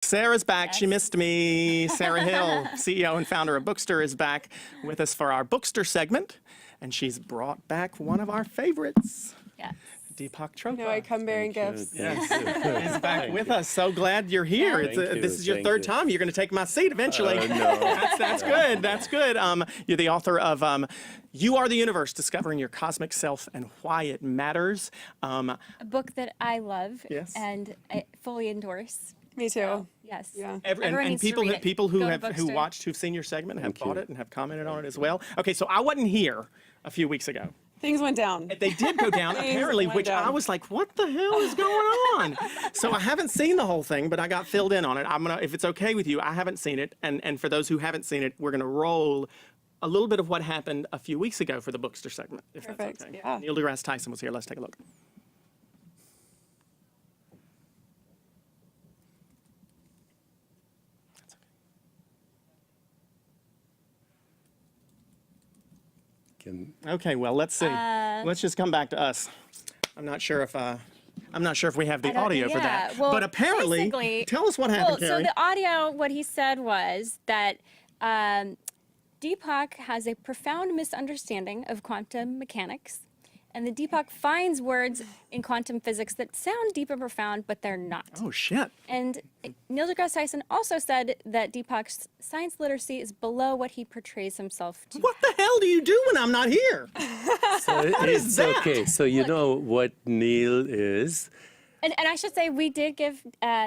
Sarah's back. Yes. She missed me. Sarah Hill, CEO and founder of Bookster, is back with us for our Bookster segment. And she's brought back one of our favorites, Yes. Deepak Chopra. No, I come bearing gifts. Yes, is back with us. So glad you're here. Yeah. This is your third time. You're going to take my seat eventually. No. That's good. That's good. You're the author of You Are the Universe, Discovering Your Cosmic Self and Why It Matters. A book that I love Yes. and I fully endorse. Me too. Yes. Yeah. Everyone And needs to people read it. people Go who to have Bookster. watched, who've seen your segment, have Thank bought you. it and have commented on it as well. Okay, so I wasn't here a few weeks ago. Things went down. They did go down, Things apparently, went which I down. was like, what the hell is going on? So I haven't seen the whole thing, but I got filled in on it. I'm gonna, if it's okay with you, I haven't seen it. And for those who haven't seen it, we're gonna roll a little bit of what happened a few weeks ago for the Bookster segment, if Perfect, that's okay. yeah. Neil deGrasse Tyson was here. Let's take a look. Okay, well, let's see. Let's just come back to us. I'm not sure if we have the audio for that. Well, But apparently, basically- tell us what happened, Well, so Carrie. the audio, what he said was that Deepak has a profound misunderstanding of quantum mechanics, and the Deepak finds words in quantum physics that sound deep and profound, but they're not. Oh, shit. And Neil deGrasse Tyson also said that Deepak's science literacy is below what he portrays himself to. What the hell do you do when I'm not here? So it's that? okay. So you know what Neil is. And I should say, we did give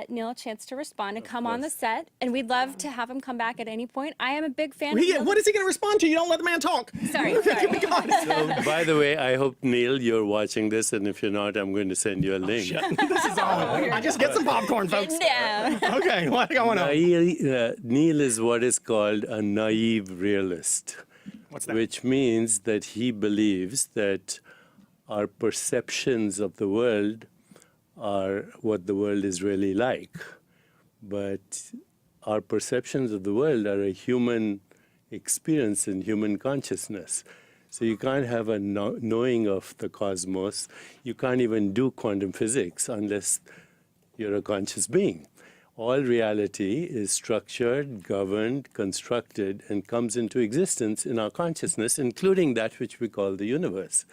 Neil a chance to respond and come on the set, and we'd love to have him come back at any point. I am a big fan of Neil. What is he going to respond to? You don't let the man talk. Sorry. So, by the way, I hope, Neil, you're watching this, and if you're not, I'm going to send you a link. This is all. I just get some popcorn, folks. Yeah. Okay, what's going on? Neil is what is called a naive realist, What's that? which means that he believes that our perceptions of the world are what the world is really like. But our perceptions of the world are a human experience and human consciousness. So you can't have a knowing of the cosmos. You can't even do quantum physics unless you're a conscious being. All reality is structured, governed, constructed, and comes into existence in our consciousness, including that which we call the universe.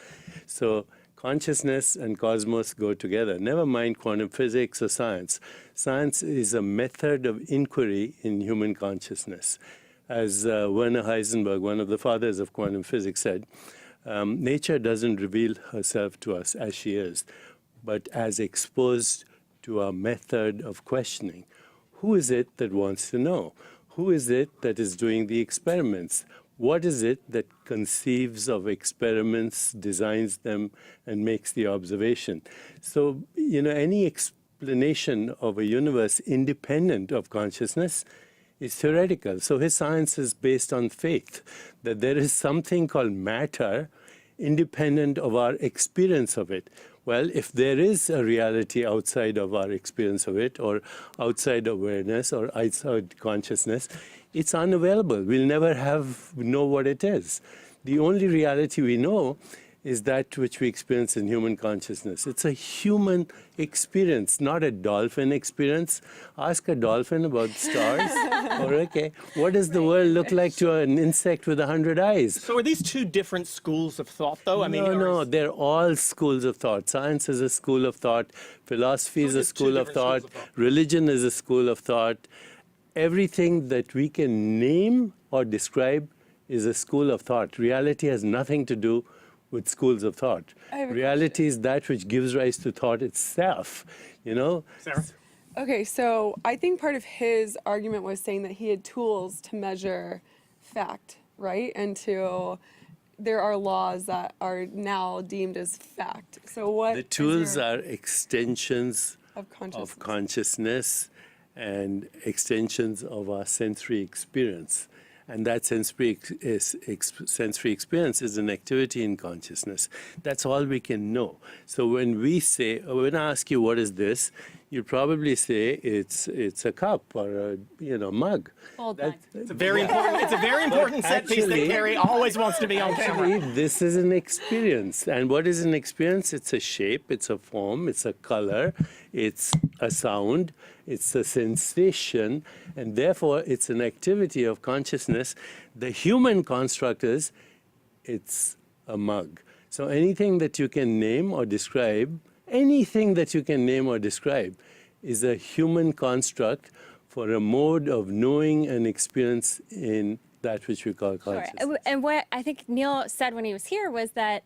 So consciousness and cosmos go together. Never mind quantum physics or science. Science is a method of inquiry in human consciousness. As Werner Heisenberg, one of the fathers of quantum physics, said, nature doesn't reveal herself to us as she is, but as exposed to our method of questioning. Who is it that wants to know? Who is it that is doing the experiments? What is it that conceives of experiments, designs them, and makes the observation? So, any explanation of a universe independent of consciousness is theoretical. So his science is based on faith, that there is something called matter independent of our experience of it. Well, if there is a reality outside of our experience of it, or outside awareness, or outside consciousness, it's unavailable. We'll never know what it is. The only reality we know is that which we experience in human consciousness. It's a human experience, not a dolphin experience. Ask a dolphin about stars. Or, okay, what does the world look like to an insect with 100 eyes? So are these two different schools of thought, though? No, they're all schools of thought. Science is a school of thought. Philosophy is a there's two school of different thought. schools of thought. Religion is a school of thought. Everything that we can name or describe is a school of thought. Reality has nothing to do with schools of thought. Reality is that which gives rise to thought itself, Sarah? Okay, so I think part of his argument was saying that he had tools to measure fact, right? And there are laws that are now deemed as fact. So what The is tools your- are extensions of consciousness. of consciousness and extensions of our sensory experience. And that sensory experience is an activity in consciousness. That's all we can know. So when I ask you, what is this? you'd probably say it's a cup or a mug. Well done. It's a very important. It's a very important set piece that actually- Carrie always wants to be on camera. Actually, this is an experience. And what is an experience? It's a shape, it's a form, it's a color, it's a sound, it's a sensation, and therefore it's an activity of consciousness. The human construct is it's a mug. So anything that you can name or describe, is a human construct for a mode of knowing and experience in that which we call Sure. consciousness. And what I think Neil said when he was here was that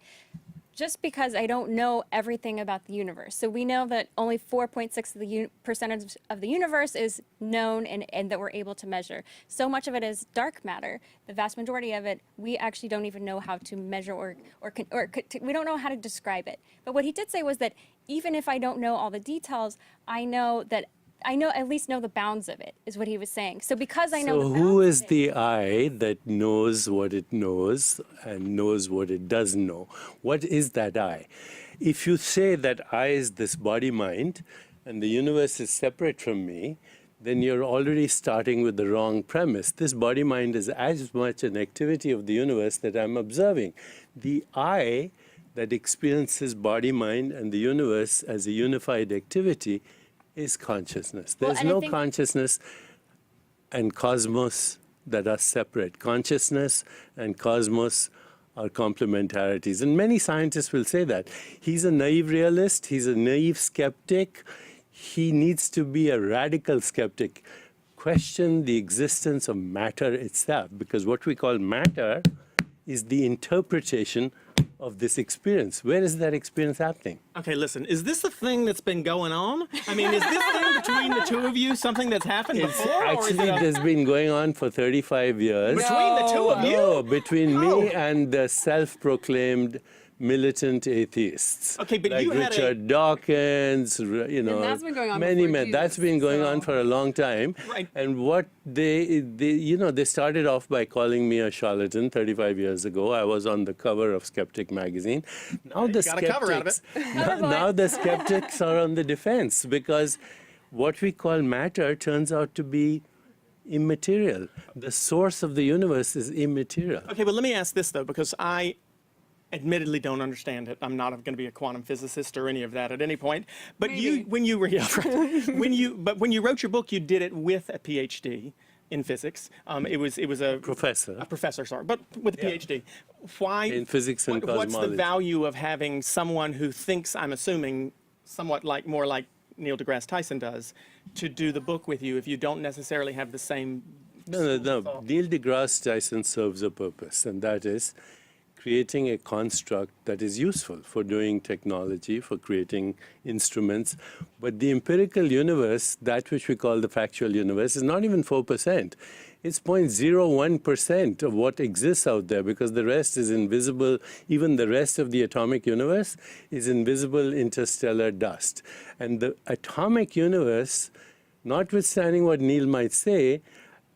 just because I don't know everything about the universe, so we know that only 4.6 of the percentage of the universe is known and that we're able to measure. So much of it is dark matter. The vast majority of it, we actually don't even know how to measure or we don't know how to describe it. But what he did say was that even if I don't know all the details, I at least know the bounds of it, is what he was saying. So because I know So the who bounds is of it, the I that knows what it knows and knows what it doesn't know? What is that I? If you say that I is this body-mind and the universe is separate from me, then you're already starting with the wrong premise. This body-mind is as much an activity of the universe that I'm observing. The I that experiences body-mind and the universe as a unified activity is consciousness. Well, There's and I no think- consciousness and cosmos that are separate. Consciousness and cosmos are complementarities. And many scientists will say that. He's a naive realist, he's a naive skeptic. He needs to be a radical skeptic. Question the existence of matter itself, because what we call matter is the interpretation of this experience. Where is that experience happening? Okay, listen. Is this the thing that's been going on? I mean, is this thing between the two of you something that's happened before, or is Actually, it it has been going on for 35 years. between the two of you? No, between Oh. me and the self-proclaimed militant atheists. Okay, but like you had a- Richard Dawkins, that's been going on many, before that's Jesus, been going on so- for a long time. Right. And what they started off by calling me a charlatan 35 years ago. I was on the cover of Skeptic magazine. Now the got a cover out of it. skeptics, now the skeptics are on the defense because what we call matter turns out to be immaterial. The source of the universe is immaterial. Okay, but let me ask this though, because I admittedly don't understand it. I'm not going to be a quantum physicist or any of that at any point. But when you were, yeah, right. when you wrote your book, you did it with a PhD in physics. It was a Professor. sorry, but with a PhD. Why In physics and What's the cosmology. value of having someone who thinks, I'm assuming, somewhat more like Neil deGrasse Tyson does, to do the book with you if you don't necessarily have the same? No. Neil deGrasse Tyson serves a purpose, and that is creating a construct that is useful for doing technology, for creating instruments. But the empirical universe, that which we call the factual universe, is not even 4%. It's 0.01% of what exists out there, because the rest is invisible. Even the rest of the atomic universe is invisible interstellar dust. And the atomic universe, notwithstanding what Neil might say,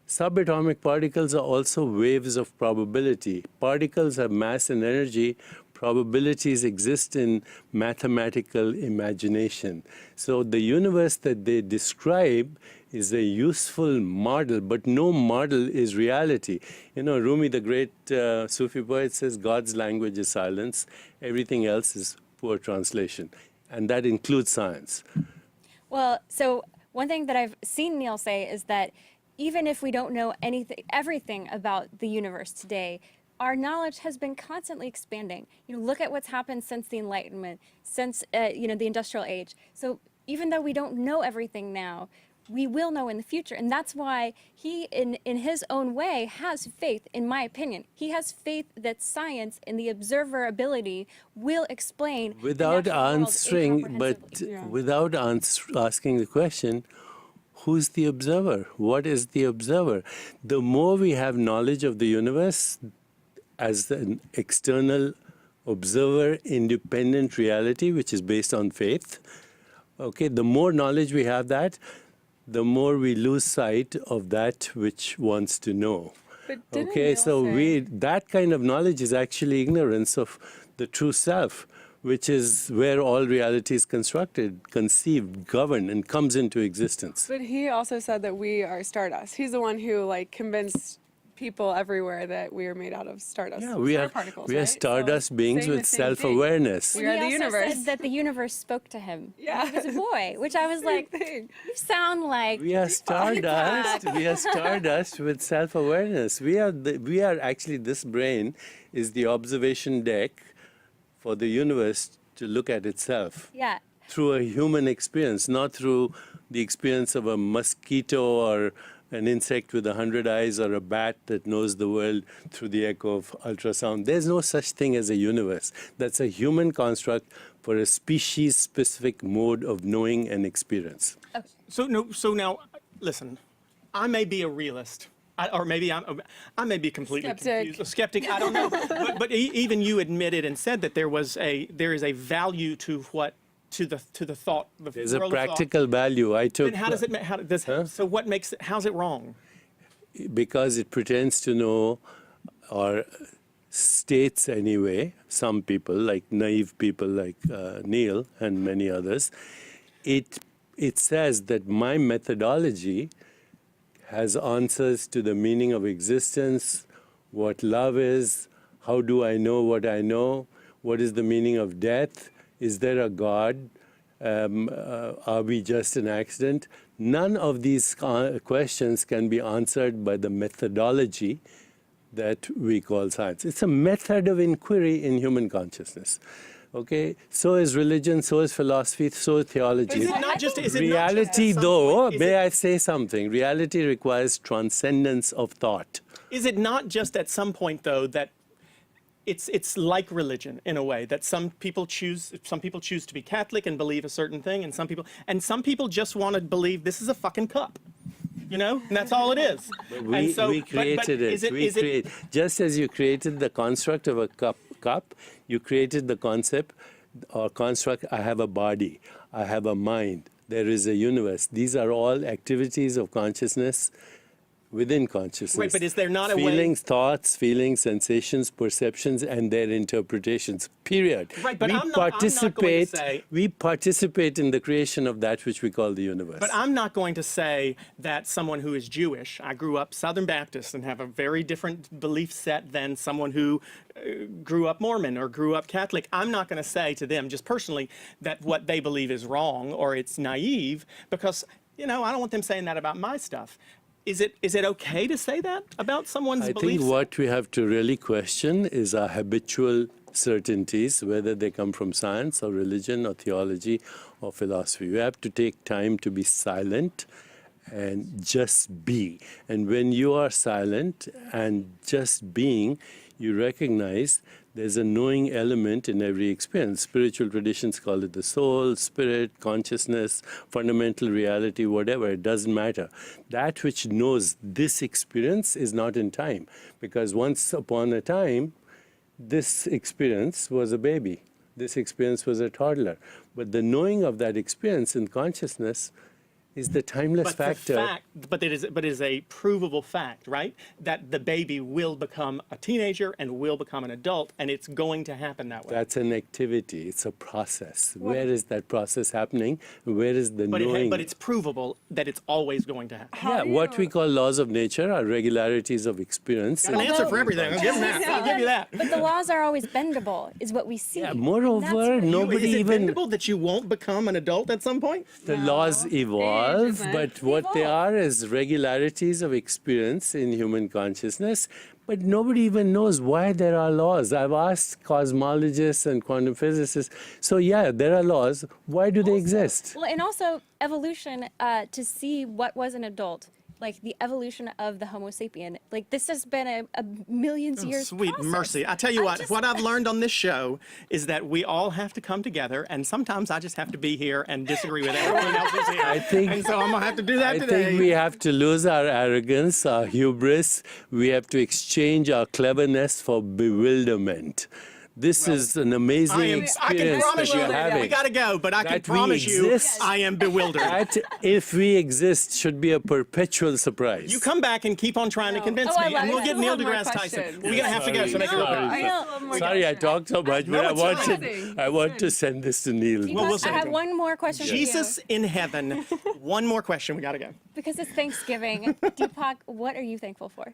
subatomic particles are also waves of probability. Particles have mass and energy. Probabilities exist in mathematical imagination. So the universe that they describe is a useful model, but no model is reality. You know, Rumi, the great Sufi poet, says God's language is silence. Everything else is poor translation. And that includes science. Well, so one thing that I've seen Neil say is that even if we don't know everything about the universe today, our knowledge has been constantly expanding. Look at what's happened since the Enlightenment, since the Industrial Age. So even though we don't know everything now, we will know in the future. And that's why he, in his own way, has faith, in my opinion. He has faith that science and the observability will explain the Without natural world answering, but incomprehensibly. without asking the question, who's the observer? What is the observer? The more we have knowledge of the universe as an external observer, independent reality, which is based on faith, okay, the more knowledge we have that, the more we lose sight of that which wants to know. But didn't Okay, Neil so say- that kind of knowledge is actually ignorance of the true self. which is where all reality is constructed, conceived, governed, and comes into existence. But he also said that we are stardust. He's the one who like convinced people everywhere that we are made out of stardust. Yeah, Star particles, we are right? stardust So beings saying with the same thing. self-awareness. We are he the also universe. said that the universe spoke to him. Yeah. When he was a boy, which I was like, thing. you sound like We are stardust. We are stardust with self-awareness. We are actually, this brain is the observation deck for the universe to look at itself yeah. through a human experience, not through the experience of a mosquito or an insect with 100 eyes or a bat that knows the world through the echo of ultrasound. There's no such thing as a universe. That's a human construct for a species-specific mode of knowing and experience. So now, listen, I may be a realist, or maybe I may be completely Skeptic. confused. A skeptic, I don't know. but even you admitted and said that there is a value to what to the thought. There's a world of thought. practical value. I took Then how does it? So what makes it? How's it wrong? because it pretends to know, or states anyway, some people, like naive people like Neil and many others, it says that my methodology has answers to the meaning of existence, what love is, how do I know what I know, what is the meaning of death, is there a God, are we just an accident? None of these questions can be answered by the methodology that we call science. It's a method of inquiry in human consciousness. Okay, so is religion, so is philosophy, so is theology. Is it not just? Is it Reality, not just at some though, point- is may it- I say something? Reality requires transcendence of thought. Is it not just at some point though that it's like religion in a way that some people choose to be Catholic and believe a certain thing, and some people just want to believe this is a fucking cup, and that's all it is. We created it. Just as you created the construct of a cup, you created the concept or construct, I have a body, I have a mind, there is a universe. These are all activities of consciousness within consciousness. Right, but is there not a way- Feelings, thoughts, feelings, sensations, perceptions, and their interpretations, period. Right, but I'm not going to say- We participate in the creation of that which we call the universe. But I'm not going to say that someone who is Jewish, I grew up Southern Baptist and have a very different belief set than someone who grew up Mormon or grew up Catholic. I'm not going to say to them, just personally, that what they believe is wrong or it's naive, because, I don't want them saying that about my stuff. Is it okay to say that about someone's I beliefs? think what we have to really question is our habitual certainties, whether they come from science or religion or theology or philosophy. We have to take time to be silent and just be. And when you are silent and just being, you recognize there's a knowing element in every experience. Spiritual traditions call it the soul, spirit, consciousness, fundamental reality, whatever. It doesn't matter. That which knows this experience is not in time. Because once upon a time, this experience was a baby. This experience was a toddler. But the knowing of that experience in consciousness is the timeless factor. But it is a provable fact, right? That the baby will become a teenager and will become an adult, and it's going to happen that way. That's an activity. It's a process. Where is that process happening? Where is the knowing? But it's provable that it's always going to happen. Yeah, what we call laws of nature are regularities of experience. Got an answer for everything. I'll give him that. I'll give you that. But the laws are always bendable, is what we see. Yeah, And moreover, that's what- nobody Is it even... bendable that you won't become an adult at some point? The laws evolve, isn't. but what they are is regularities of experience in human consciousness. But nobody even knows why there are laws. I've asked cosmologists and quantum physicists, so yeah, there are laws. Why do they exist? Well, and also evolution, to see what was an adult, like the evolution of the Homo sapien. Like this has been a millions years Sweet process. mercy. I tell you what I've learned on this show is that we all have to come together, and sometimes I just have to be here and disagree with everyone else who's here. And so I'm going to have to do that I today. think we have to lose our arrogance, our hubris. We have to exchange our cleverness for bewilderment. This is an amazing I can experience promise that you, you're having. we got to go, but I can That we promise you, exist. I am bewildered. That, if we exist, should be a perpetual surprise. You come back and keep on trying to convince Oh, I me, love and we'll it. get I Neil still have more deGrasse Tyson. questions. We're gonna have to go, so make it real quick. Sorry. I still have more Sorry, I questions. talked so much, No, but it's fine. I want to send this to Neil. Deepak, we'll I send have it. one more question for you. Jesus in heaven. One more question. We got to go. Because it's Thanksgiving. Deepak, what are you thankful for?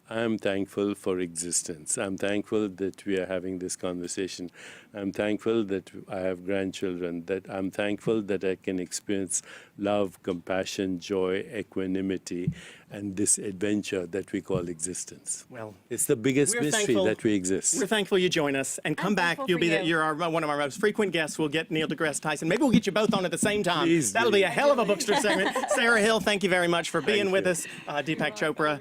I'm thankful for existence. I'm thankful that we are having this conversation. I'm thankful that I have grandchildren, that I'm thankful that I can experience love, compassion, joy, equanimity, and this adventure that we call existence. Well, It's the biggest we're mystery thankful- that we exist. We're thankful you join us and come back. thankful You'll for be you. you're one of our most frequent guests. We'll get Neil deGrasse Tyson. Maybe we'll get you both on at the same time. Please That'll be do. a hell of a bookster segment. Sarah Hill, thank you very much for being with us. Deepak Chopra.